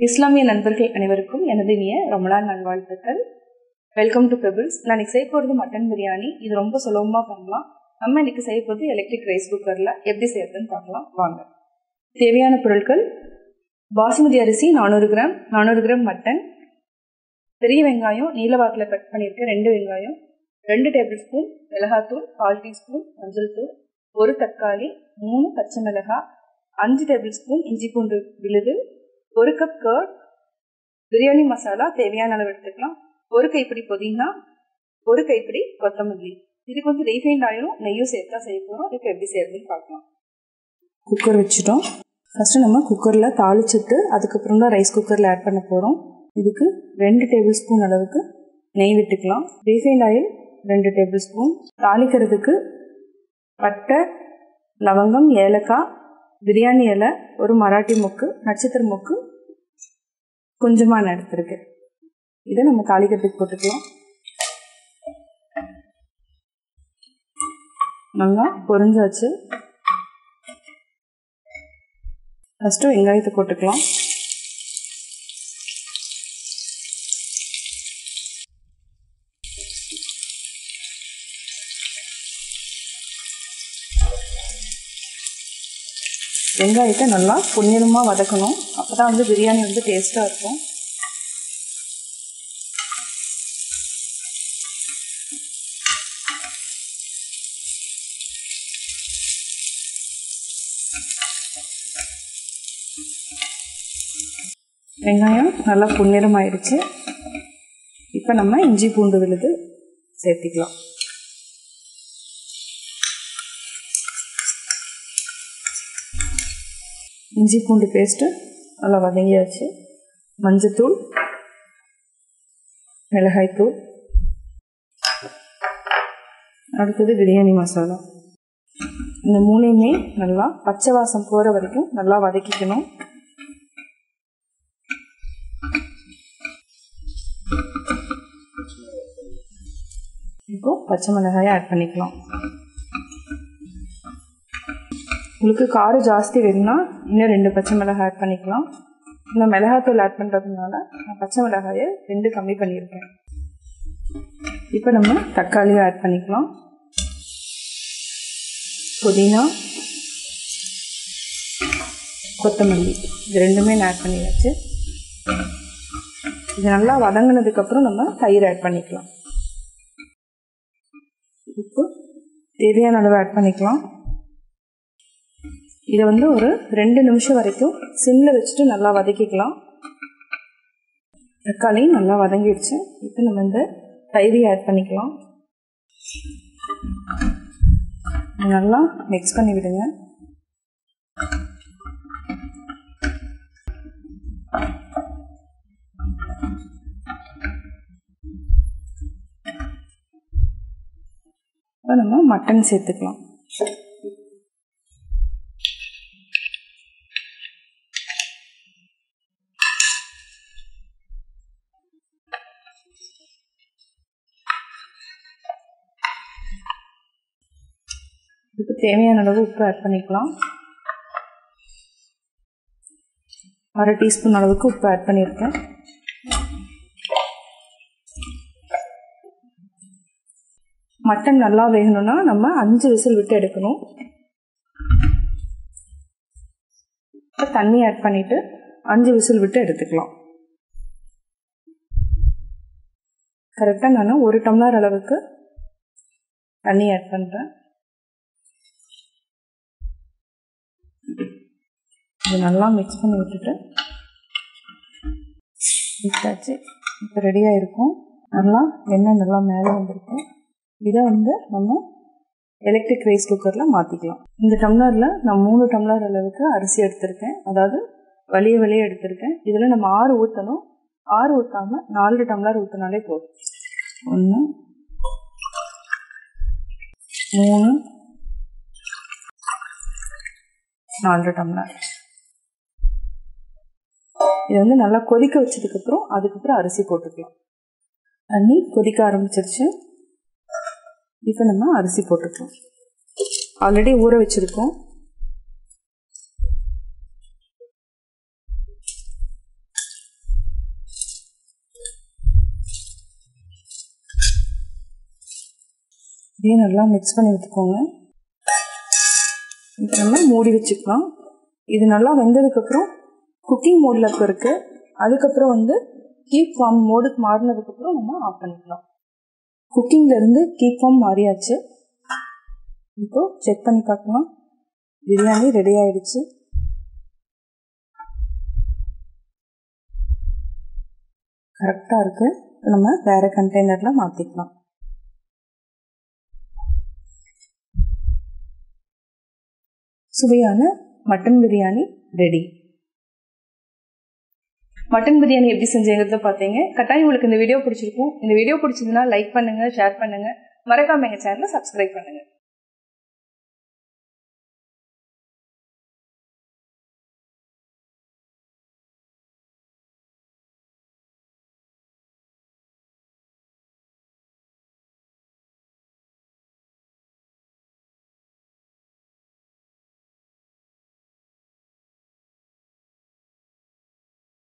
இஸ்லாமிய நண்பர்கள் அனைவருக்கும் எனது இனிய ரமலான் நல்வாழ்த்துக்கள். Welcome to pebbles. நான் இன்னைக்கு செய்ய போகிறது மட்டன் பிரியாணி. இது ரொம்ப சுலபமாக பண்ணலாம். நம்ம இன்னைக்கு செய்ய போகிறது எலக்ட்ரிக் ரைஸ் குக்கரில் எப்படி செய்யறதுன்னு பார்க்கலாம் வாங்க. தேவையான பொருட்கள்: பாசுமதி அரிசி 400 கிராம், 400 கிராம் மட்டன், பெரிய வெங்காயம் நீல வாக்கில் கட் பண்ணியிருக்கேன் 2 வெங்காயம், 2 டேபிள் ஸ்பூன் மிளகாத்தூள், 1/4 டீஸ்பூன் மஞ்சள் தூள், 1 தக்காளி, 3 பச்சை மிளகாய், 5 டேபிள் ஸ்பூன் இஞ்சி பூண்டு விழுது, 1 கப் கர்ட், பிரியாணி மசாலா தேவையான அளவு எடுத்துக்கலாம், 1 கைப்பிடி புதினா, 1 கைப்பிடி கொத்தமல்லி. இதுக்கு வந்து ரீஃபைண்ட் ஆயிலும் நெய்யும் சேர்த்தா செய்ய போகிறோம். இப்போ எப்படி செய்யறதுன்னு பார்க்கலாம். குக்கர் வச்சுட்டோம். ஃபஸ்ட்டு நம்ம குக்கரில் தாளிச்சுட்டு அதுக்கப்புறம் தான் ரைஸ் குக்கரில் ஆட் பண்ண போகிறோம். இதுக்கு 2 டேபிள் ஸ்பூன் அளவுக்கு நெய் விட்டுக்கலாம். Refined oil 2 tablespoon. தாளிக்கிறதுக்கு பட்டை, லவங்கம், ஏலக்காய், பிரியாணி இலை, ஒரு மராட்டி மொக்கு, நட்சத்திர மொக்கு கொஞ்சமாக நான் எடுத்துருக்கேன். இதை நம்ம தாளிக்கிறதுக்கு போட்டுக்கலாம். நல்லா பொரிஞ்சாச்சு. ஃபஸ்ட்டு வெங்காயத்தை போட்டுக்கலாம். வெங்காயத்தை நல்லா பொன்னிறமாக வதக்கணும். அப்போ தான் வந்து பிரியாணி வந்து டேஸ்ட்டாக இருக்கும். வெங்காயம் நல்லா பொன்னிறமாயிடுச்சு. இப்போ நம்ம இஞ்சி பூண்டு விழுது சேர்த்திக்கலாம். இஞ்சி பூண்டு பேஸ்ட்டு நல்லா வதங்கியாச்சு. மஞ்சத்தூள், மிளகாய்த்தூள், அடுத்தது பிரியாணி மசாலா. இந்த மூணையுமே நல்லா பச்சை வாசம் போகிற வரைக்கும் நல்லா வதக்கிக்கணும். இப்போ பச்சை மிளகாயை ஆட் பண்ணிக்கலாம். உங்களுக்கு காரம் ஜாஸ்தி வேணும்னா இன்னும் 2 பச்சை மிளகாய் ஆட் பண்ணிக்கலாம். இந்த மிளகாத்தூள் ஆட் பண்ணுறதுனால நான் பச்சை மிளகாயை 2 கம்மி பண்ணியிருக்கேன். இப்போ நம்ம தக்காளியை ஆட் பண்ணிக்கலாம். புதினா, கொத்தமல்லி இது ரெண்டுமே நான் ஆட் பண்ணியாச்சு. இது நல்லா வதங்கினதுக்கப்புறம் நம்ம தயிர் ஆட் பண்ணிக்கலாம். உப்பு தேவையான அளவு ஆட் பண்ணிக்கலாம். இதை வந்து ஒரு 2 நிமிஷம் வரைக்கும் சிம்மில் வச்சுட்டு நல்லா வதக்கிக்கலாம். தக்காளி நல்லா வதங்கிடுச்சு. இப்போ நம்ம இந்த தயிரை ஆட் பண்ணிக்கலாம். நல்லா மிக்ஸ் பண்ணி விடுங்க. இப்போ நம்ம மட்டன் சேர்த்துக்கலாம். இதுக்கு தேவையான அளவு உப்பு ஆட் பண்ணிக்கலாம். 1/2 டீஸ்பூன் அளவுக்கு உப்பு ஆட் பண்ணியிருக்கேன். மட்டன் நல்லா வேகணும்னா நம்ம 5 விசில் விட்டு எடுக்கணும். தண்ணி ஆட் பண்ணிட்டு 5 விசில் விட்டு எடுத்துக்கலாம். கரெக்டாக நான் 1 டம்ளர் அளவுக்கு தண்ணி ஆட் பண்ணுறேன். இது நல்லா மிக்ஸ் பண்ணி விட்டுட்டு விட்டாச்சு. இப்போ ரெடியாக இருக்கும். நல்லா எண்ணெய் நல்லா மேலே வந்துருக்கும். இதை வந்து நம்ம எலக்ட்ரிக் ரைஸ் குக்கரில் மாற்றிக்கலாம். இந்த டம்ளரில் நான் 3 டம்ளர் அளவுக்கு அரிசி எடுத்திருக்கேன். அதாவது வலிய எடுத்திருக்கேன். இதில் நம்ம 6 ஊற்றணும். 6 ஊற்றாமல் 4 டம்ளர் ஊற்றினாலே போதும். 1 3 4 டம்ளர். இதை வந்து நல்லா கொதிக்க வச்சதுக்கப்புறம் அதுக்கப்புறம் அரிசி போட்டுக்கலாம். தண்ணி கொதிக்க ஆரம்பிச்சிருச்சு. இப்போ நம்ம அரிசி போட்டுக்கலாம். ஆல்ரெடி ஊற வச்சுருக்கோம். இதே நல்லா மிக்ஸ் பண்ணி விட்டுக்கோங்க. இப்போ நம்ம மூடி வச்சுக்கலாம். இது நல்லா வெந்ததுக்கப்புறம் குக்கிங் மோடில் இப்போ இருக்குது. அதுக்கப்புறம் வந்து கீப் ஃபார்ம் மோடுக்கு மாறினதுக்கப்புறம் நம்ம ஆஃப் பண்ணிக்கலாம். குக்கிங்லேருந்து கீப் ஃபார்ம் மாறியாச்சு. இப்போ செக் பண்ணி பார்க்கலாம். பிரியாணி ரெடி ஆயிடுச்சு. கரெக்டாக இருக்குது. நம்ம வேறு கண்டெய்னரில் மாற்றிக்கலாம். சுவையான mutton biryani ready. Mutton biryani எப்படி செஞ்சீங்கிறத பார்த்தீங்க. கட்டாயம் உங்களுக்கு இந்த வீடியோ பிடிச்சிருக்கும். இந்த வீடியோ பிடிச்சதுன்னா லைக் பண்ணுங்கள், ஷேர் பண்ணுங்கள், மறக்காம எங்கள் சேனலை சப்ஸ்கிரைப் பண்ணுங்கள்.